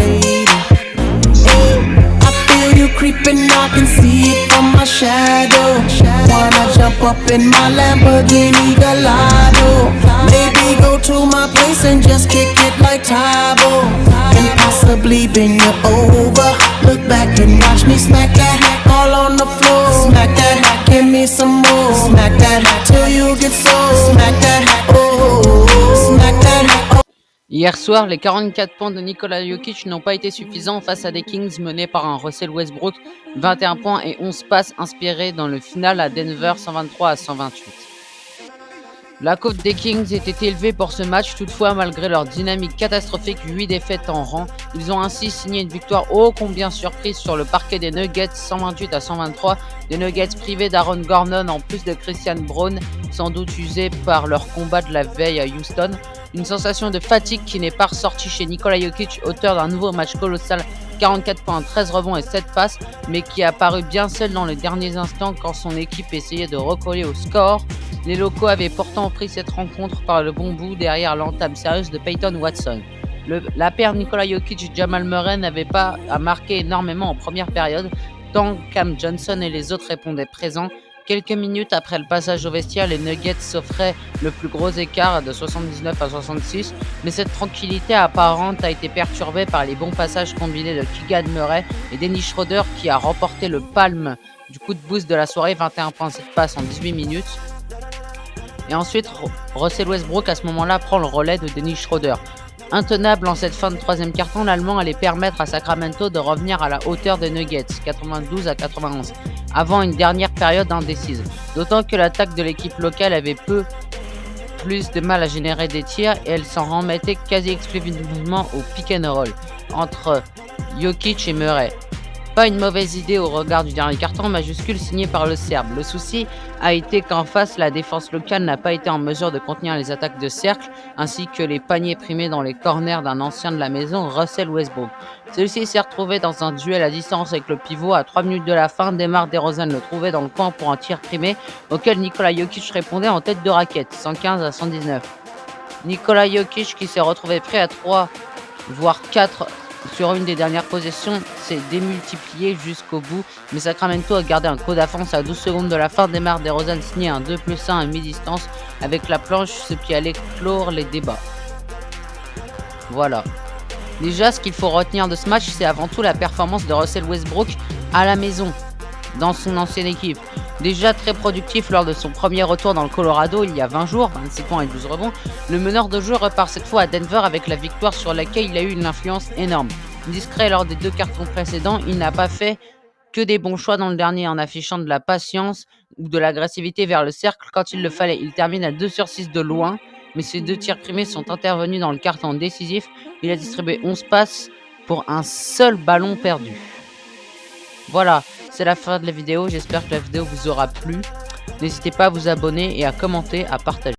lady. Hey, I feel you creeping, I can see it from my shadow. Wanna jump up in my Lamborghini Gallardo? Maybe go to my place and just kick it like Tybo, and possibly bend you over. Look back and watch me smack that all on the floor. Smack that, give me some more. Smack that till you get so. Smack that, oh, smack that. Oh. Hier soir, les 44 points de Nikola Jokic n'ont pas été suffisants face à des Kings menés par un Russell Westbrook, 21 points et 11 passes inspirées dans le final à Denver 123-128. La coupe des Kings était élevée pour ce match, toutefois malgré leur dynamique catastrophique, 8 défaites en rang, ils ont ainsi signé une victoire ô combien surprise sur le parquet des Nuggets 128-123, des Nuggets privés d'Aaron Gordon en plus de Christian Braun, sans doute usés par leur combat de la veille à Houston. Une sensation de fatigue qui n'est pas ressortie chez Nikola Jokic, auteur d'un nouveau match colossal, 44 points, 13 rebonds et 7 passes, mais qui est apparu bien seul dans les derniers instants quand son équipe essayait de recoller au score. Les locaux avaient pourtant pris cette rencontre par le bon bout derrière l'entame sérieuse de Peyton Watson. La paire Nikola Jokic-Jamal Murray n'avait pas à marquer énormément en première période, tant Cam Johnson et les autres répondaient présents. Quelques minutes après le passage au vestiaire, les Nuggets s'offraient le plus gros écart de 79-66, mais cette tranquillité apparente a été perturbée par les bons passages combinés de Keegan Murray et Dennis Schroeder qui a remporté le palme du coup de boost de la soirée, 21 points, 7 passes en 18 minutes. Et ensuite, Russell Westbrook à ce moment-là prend le relais de Dennis Schroeder. Intenable en cette fin de troisième quart-temps, l'Allemand allait permettre à Sacramento de revenir à la hauteur des Nuggets, 92-91, avant une dernière période indécise. D'autant que l'attaque de l'équipe locale avait plus de mal à générer des tirs et elle s'en remettait quasi exclusivement au pick and roll entre Jokic et Murray. Pas une mauvaise idée au regard du dernier carton majuscule signé par le Serbe. Le souci a été qu'en face, la défense locale n'a pas été en mesure de contenir les attaques de cercle ainsi que les paniers primés dans les corners d'un ancien de la maison, Russell Westbrook. Celui-ci s'est retrouvé dans un duel à distance avec le pivot. À 3 minutes de la fin, DeMar DeRozan le trouvait dans le coin pour un tir primé auquel Nikola Jokic répondait en tête de raquette, 115-119. Nikola Jokic qui s'est retrouvé prêt à 3 voire 4 sur une des dernières possessions s'est démultiplié jusqu'au bout, mais Sacramento a gardé un coup d'avance à 12 secondes de la fin. DeMar DeRozan signait un 2+1 à mi-distance avec la planche, ce qui allait clore les débats. Voilà. Déjà, ce qu'il faut retenir de ce match, c'est avant tout la performance de Russell Westbrook à la maison, dans son ancienne équipe. Déjà très productif lors de son premier retour dans le Colorado il y a 20 jours, 26 points et 12 rebonds, le meneur de jeu repart cette fois à Denver avec la victoire sur laquelle il a eu une influence énorme. Discret lors des 2 cartons précédents, il n'a pas fait que des bons choix dans le dernier en affichant de la patience ou de l'agressivité vers le cercle quand il le fallait. Il termine à 2 sur 6 de loin, mais ses 2 tirs primés sont intervenus dans le carton décisif. Il a distribué 11 passes pour un seul ballon perdu. Voilà, c'est la fin de la vidéo. J'espère que la vidéo vous aura plu. N'hésitez pas à vous abonner et à commenter, à partager.